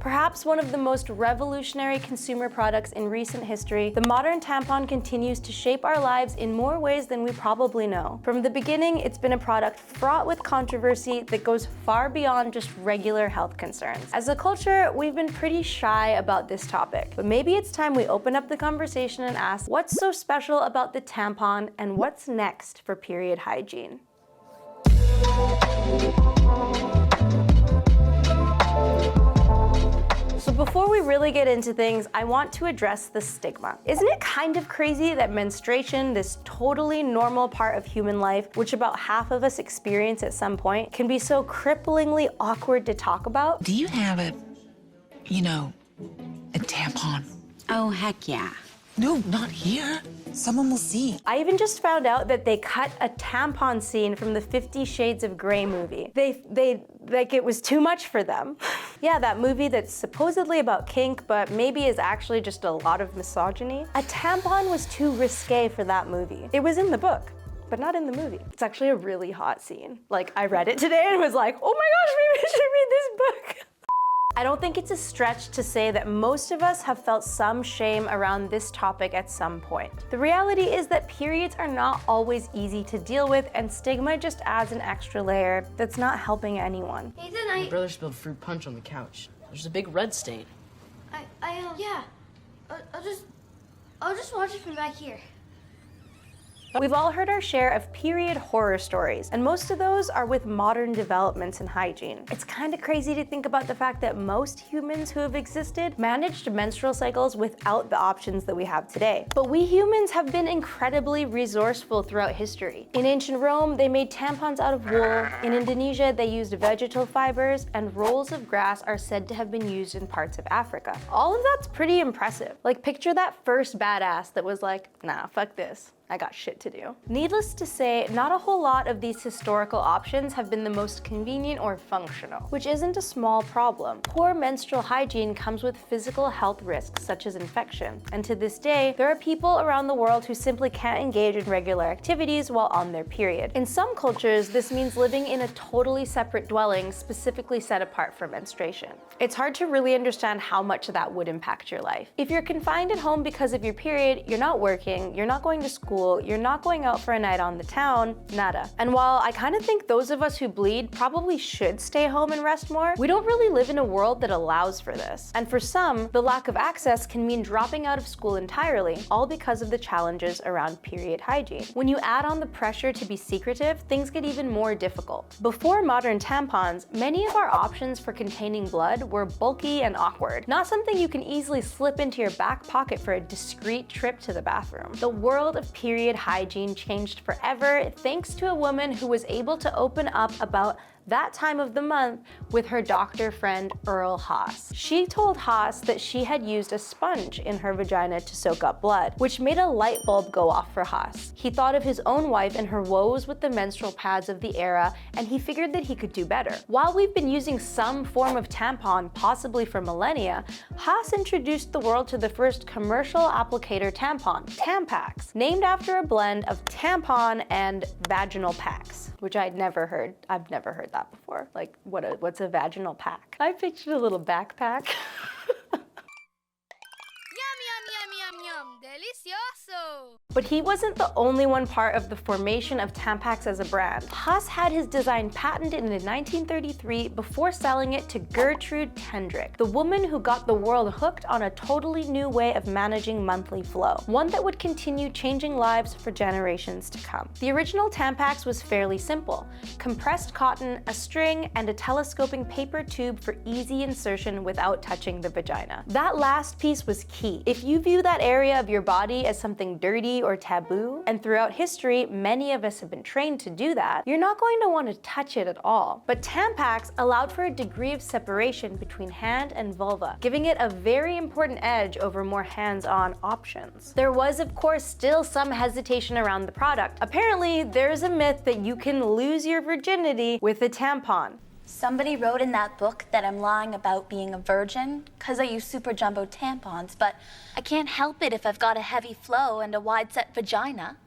Perhaps one of the most revolutionary consumer products in recent history, the modern tampon continues to shape our lives in more ways than we probably know. From the beginning, it's been a product fraught with controversy that goes far beyond just regular health concerns. As a culture, we've been pretty shy about this topic, but maybe it's time we open up the conversation and ask, what's so special about the tampon and what's next for period hygiene? So before we really get into things, I want to address the stigma. Isn't it kind of crazy that menstruation, this totally normal part of human life, which about half of us experience at some point, can be so cripplingly awkward to talk about? Do you have a tampon? Oh, heck yeah. No, not here. Someone will see. I even just found out that they cut a tampon scene from the 50 Shades of Grey movie. They like, it was too much for them. Yeah, that movie that's supposedly about kink, but maybe is actually just a lot of misogyny. A tampon was too risque for that movie. It was in the book, but not in the movie. It's actually a really hot scene. Like, I read it today and was like, oh my gosh, maybe I should read this book. I don't think it's a stretch to say that most of us have felt some shame around this topic at some point. The reality is that periods are not always easy to deal with, and stigma just adds an extra layer that's not helping anyone. Nathan, My brother spilled fruit punch on the couch. There's a big red stain. yeah. I'll just watch it from back here. We've all heard our share of period horror stories, and most of those are with modern developments in hygiene. It's kind of crazy to think about the fact that most humans who have existed managed menstrual cycles without the options that we have today. But we humans have been incredibly resourceful throughout history. In ancient Rome, they made tampons out of wool. In Indonesia, they used vegetal fibers, and rolls of grass are said to have been used in parts of Africa. All of that's pretty impressive. Like, picture that first badass that was like, nah, fuck this. I got shit to do. Needless to say, not a whole lot of these historical options have been the most convenient or functional, which isn't a small problem. Poor menstrual hygiene comes with physical health risks such as infection, and to this day, there are people around the world who simply can't engage in regular activities while on their period. In some cultures, this means living in a totally separate dwelling specifically set apart for menstruation. It's hard to really understand how much that would impact your life. If you're confined at home because of your period, you're not working, you're not going to school, you're not going out for a night on the town, nada. And while I kind of think those of us who bleed probably should stay home and rest more, we don't really live in a world that allows for this. And for some, the lack of access can mean dropping out of school entirely, all because of the challenges around period hygiene. When you add on the pressure to be secretive, things get even more difficult. Before modern tampons, many of our options for containing blood were bulky and awkward, not something you can easily slip into your back pocket for a discreet trip to the bathroom. The world of period hygiene changed forever thanks to a woman who was able to open up about that time of the month with her doctor friend Earl Haas. She told Haas that she had used a sponge in her vagina to soak up blood, which made a light bulb go off for Haas. He thought of his own wife and her woes with the menstrual pads of the era, and he figured that he could do better. While we've been using some form of tampon, possibly for millennia, Haas introduced the world to the first commercial applicator tampon, Tampax, named after a blend of tampon and vaginal packs, which I've never heard that before. Like, what's a vaginal pack? I pictured a little backpack. Delicioso! But he wasn't the only one part of the formation of Tampax as a brand. Haas had his design patented in 1933 before selling it to Gertrude Kendrick, the woman who got the world hooked on a totally new way of managing monthly flow, one that would continue changing lives for generations to come. The original Tampax was fairly simple: compressed cotton, a string, and a telescoping paper tube for easy insertion without touching the vagina. That last piece was key. If you view that area of your body as something dirty or taboo, and throughout history many of us have been trained to do that, you're not going to want to touch it at all. But Tampax allowed for a degree of separation between hand and vulva, giving it a very important edge over more hands-on options. There was, of course, still some hesitation around the product. Apparently, there's a myth that you can lose your virginity with a tampon. Somebody wrote in that book that I'm lying about being a virgin because I use super jumbo tampons, but I can't help it if I've got a heavy flow and a wide set vagina.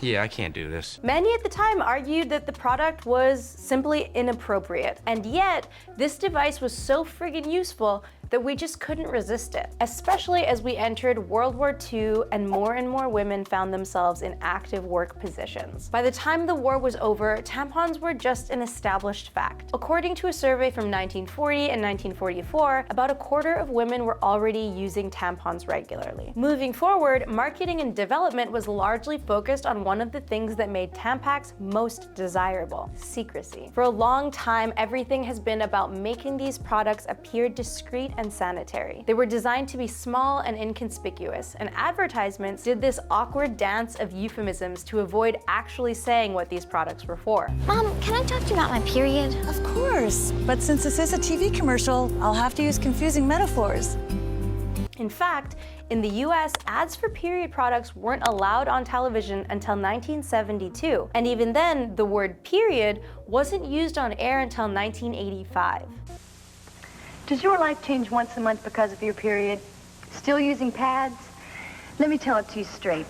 Yeah, I can't do this. Many at the time argued that the product was simply inappropriate, and yet this device was so friggin' useful that we just couldn't resist it, especially as we entered World War II and more women found themselves in active work positions. By the time the war was over, tampons were just an established fact. According to a survey from 1940 and 1944, about a quarter of women were already using tampons regularly. Moving forward, marketing and development was largely focused on one of the things that made Tampax most desirable: secrecy. For a long time, everything has been about making these products appear discreet and sanitary. They were designed to be small and inconspicuous, and advertisements did this awkward dance of euphemisms to avoid actually saying what these products were for. Mom, can I talk to you about my period? Of course, but since this is a TV commercial, I'll have to use confusing metaphors. In fact, in the US, ads for period products weren't allowed on television until 1972, and even then, the word period wasn't used on air until 1985. Does your life change once a month because of your period? Still using pads? Let me tell it to you straight.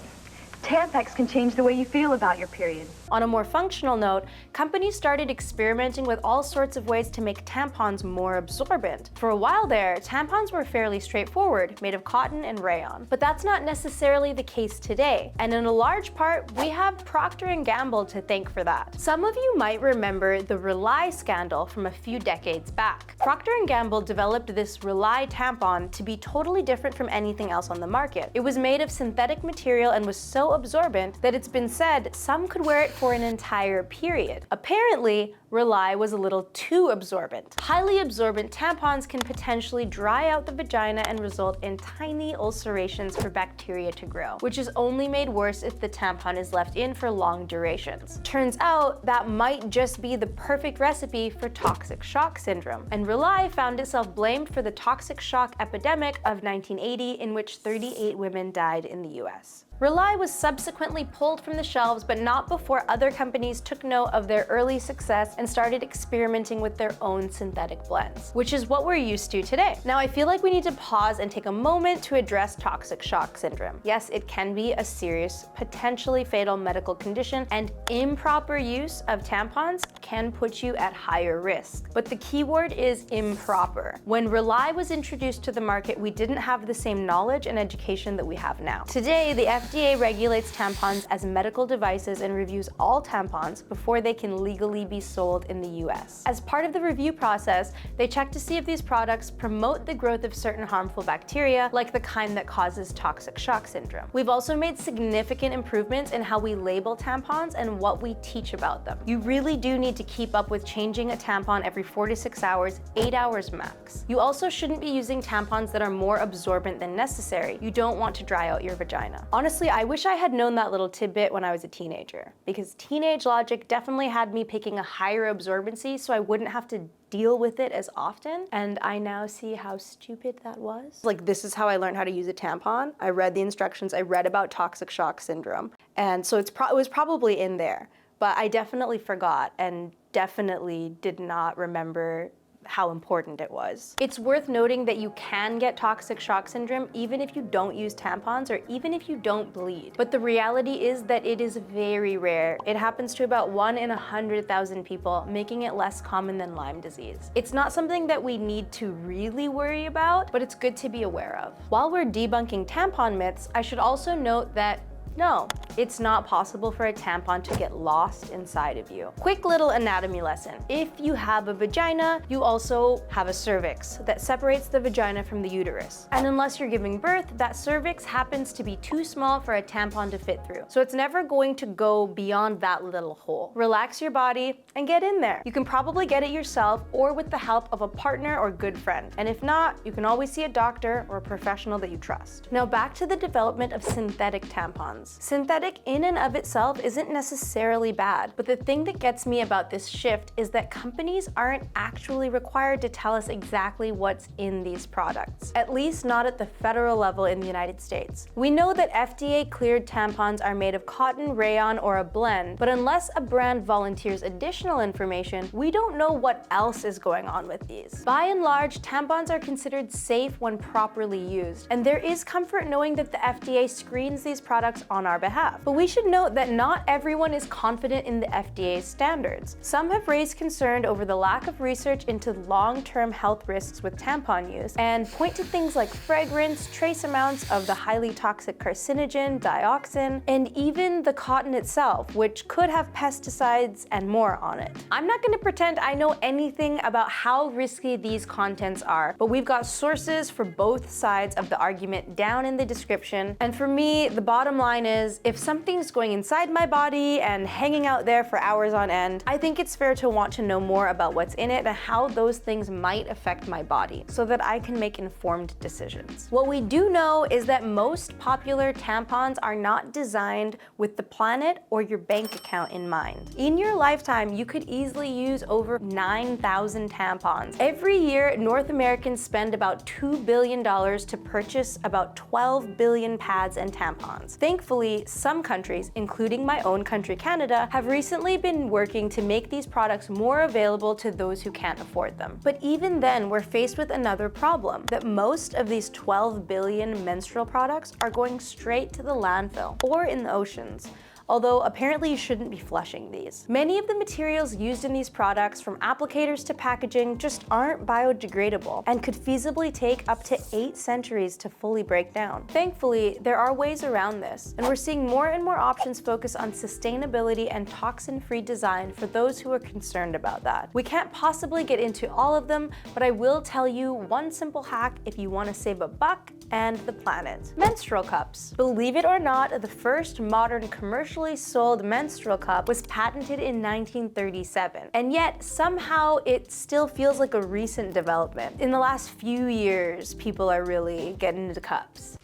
Tampax can change the way you feel about your period. On a more functional note, companies started experimenting with all sorts of ways to make tampons more absorbent. For a while there, tampons were fairly straightforward, made of cotton and rayon. But that's not necessarily the case today, and in a large part, we have Procter & Gamble to thank for that. Some of you might remember the Rely scandal from a few decades back. Procter & Gamble developed this Rely tampon to be totally different from anything else on the market. It was made of synthetic material and was so absorbent that it's been said some could wear it for an entire period. Apparently, Rely was a little too absorbent. Highly absorbent tampons can potentially dry out the vagina and result in tiny ulcerations for bacteria to grow, which is only made worse if the tampon is left in for long durations. Turns out that might just be the perfect recipe for toxic shock syndrome, and Rely found itself blamed for the toxic shock epidemic of 1980, in which 38 women died in the US. Rely was subsequently pulled from the shelves, but not before other companies took note of their early success and started experimenting with their own synthetic blends, which is what we're used to today. Now, I feel like we need to pause and take a moment to address toxic shock syndrome. Yes, it can be a serious, potentially fatal medical condition, and improper use of tampons can put you at higher risk. But the key word is improper. When Rely was introduced to the market, we didn't have the same knowledge and education that we have now. Today, the FDA regulates tampons as medical devices and reviews all tampons before they can legally be sold in the US. As part of the review process, they check to see if these products promote the growth of certain harmful bacteria, like the kind that causes toxic shock syndrome. We've also made significant improvements in how we label tampons and what we teach about them. You really do need to keep up with changing a tampon every 4 to 6 hours, 8 hours max. You also shouldn't be using tampons that are more absorbent than necessary. You don't want to dry out your vagina. Honestly, I wish I had known that little tidbit when I was a teenager, because teenage logic definitely had me picking a higher absorbency so I wouldn't have to deal with it as often, and I now see how stupid that was. Like, this is how I learned how to use a tampon. I read the instructions, I read about toxic shock syndrome, and so it was probably in there, but I definitely forgot and definitely did not remember how important it was. It's worth noting that you can get toxic shock syndrome even if you don't use tampons or even if you don't bleed. But the reality is that it is very rare. It happens to about 1 in 100,000 people, making it less common than Lyme disease. It's not something that we need to really worry about, but it's good to be aware of. While we're debunking tampon myths, I should also note that no, it's not possible for a tampon to get lost inside of you. Quick little anatomy lesson. If you have a vagina, you also have a cervix that separates the vagina from the uterus. And unless you're giving birth, that cervix happens to be too small for a tampon to fit through. So it's never going to go beyond that little hole. Relax your body and get in there. You can probably get it yourself or with the help of a partner or good friend. And if not, you can always see a doctor or a professional that you trust. Now back to the development of synthetic tampons. Synthetic in and of itself isn't necessarily bad, but the thing that gets me about this shift is that companies aren't actually required to tell us exactly what's in these products, at least not at the federal level in the United States. We know that FDA-cleared tampons are made of cotton, rayon, or a blend, but unless a brand volunteers additional information, we don't know what else is going on with these. By and large, tampons are considered safe when properly used, and there is comfort knowing that the FDA screens these products on our behalf. stuff. But we should note that not everyone is confident in the FDA's standards. Some have raised concern over the lack of research into long-term health risks with tampon use and point to things like fragrance, trace amounts of the highly toxic carcinogen, dioxin, and even the cotton itself, which could have pesticides and more on it. I'm not going to pretend I know anything about how risky these contents are, but we've got sources for both sides of the argument down in the description. And for me, the bottom line is, if something's going inside my body and hanging out there for hours on end, I think it's fair to want to know more about what's in it and how those things might affect my body so that I can make informed decisions. What we do know is that most popular tampons are not designed with the planet or your bank account in mind. In your lifetime, you could easily use over 9,000 tampons. Every year, North Americans spend about $2 billion to purchase about 12 billion pads and tampons. Thankfully, some countries, including my own country, Canada, have recently been working to make these products more available to those who can't afford them. But even then, we're faced with another problem, that most of these 12 billion menstrual products are going straight to the landfill or in the oceans. Although apparently you shouldn't be flushing these. Many of the materials used in these products, from applicators to packaging, just aren't biodegradable and could feasibly take up to 8 centuries to fully break down. Thankfully, there are ways around this, and we're seeing more and more options focus on sustainability and toxin-free design for those who are concerned about that. We can't possibly get into all of them, but I will tell you one simple hack if you want to save a buck and the planet. Menstrual cups. Believe it or not, the first modern commercially sold menstrual cup was patented in 1937, and yet somehow it still feels like a recent development. In the last few years, people are really getting into cups.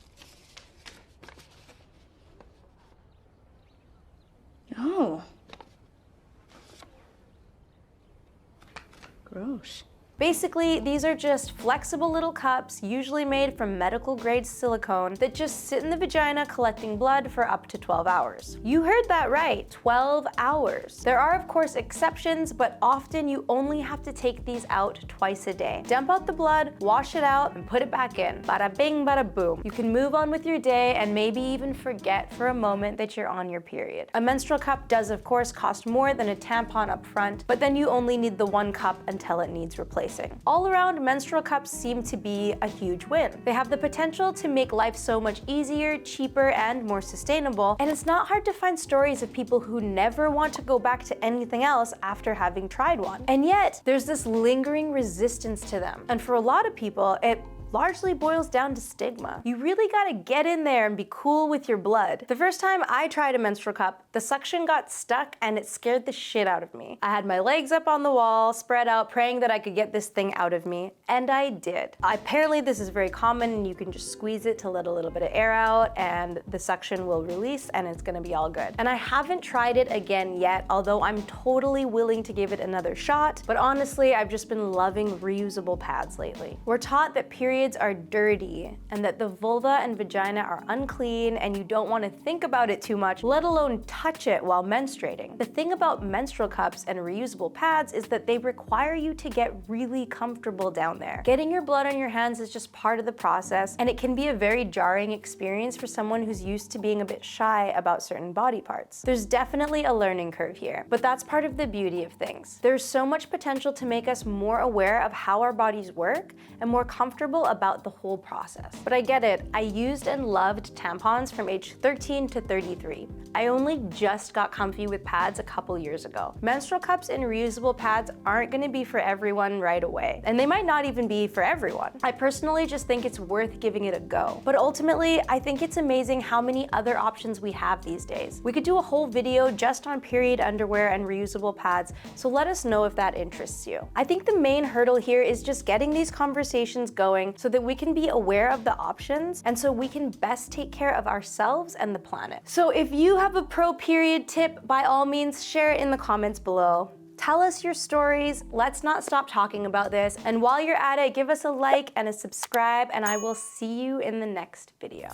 Oh. Gross. Basically, these are just flexible little cups, usually made from medical grade silicone, that just sit in the vagina collecting blood for up to 12 hours. You heard that right, 12 hours. There are of course exceptions, but often you only have to take these out twice a day. Dump out the blood, wash it out, and put it back in. Bada bing, bada boom. You can move on with your day and maybe even forget for a moment that you're on your period. A menstrual cup does of course cost more than a tampon up front, but then you only need the one cup until it needs replacing. All around, menstrual cups seem to be a huge win. They have the potential to make life so much easier, cheaper, and more sustainable, and it's not hard to find stories of people who never want to go back to anything else after having tried one. And yet, there's this lingering resistance to them. And for a lot of people, it largely boils down to stigma. You really gotta get in there and be cool with your blood. The first time I tried a menstrual cup, the suction got stuck and it scared the shit out of me. I had my legs up on the wall, spread out, praying that I could get this thing out of me, and I did. Apparently this is very common and you can just squeeze it to let a little bit of air out and the suction will release and it's gonna be all good. And I haven't tried it again yet, although I'm totally willing to give it another shot, but honestly, I've just been loving reusable pads lately. We're taught that periods are dirty and that the vulva and vagina are unclean and you don't want to think about it too much, let alone touch it while menstruating. The thing about menstrual cups and reusable pads is that they require you to get really comfortable down there. Getting your blood on your hands is just part of the process, and it can be a very jarring experience for someone who's used to being a bit shy about certain body parts. There's definitely a learning curve here, but that's part of the beauty of things. There's so much potential to make us more aware of how our bodies work and more comfortable about the whole process. But I get it, I used and loved tampons from age 13 to 33. I only just got comfy with pads a couple years ago. Menstrual cups and reusable pads aren't gonna be for everyone right away, and they might not even be for everyone. I personally just think it's worth giving it a go. But ultimately, I think it's amazing how many other options we have these days. We could do a whole video just on period underwear and reusable pads, so let us know if that interests you. I think the main hurdle here is just getting these conversations going so that we can be aware of the options and so we can best take care of ourselves and the planet. So if you have a pro-period tip, by all means, share it in the comments below. Tell us your stories, let's not stop talking about this, and while you're at it, give us a like and a subscribe, and I will see you in the next video.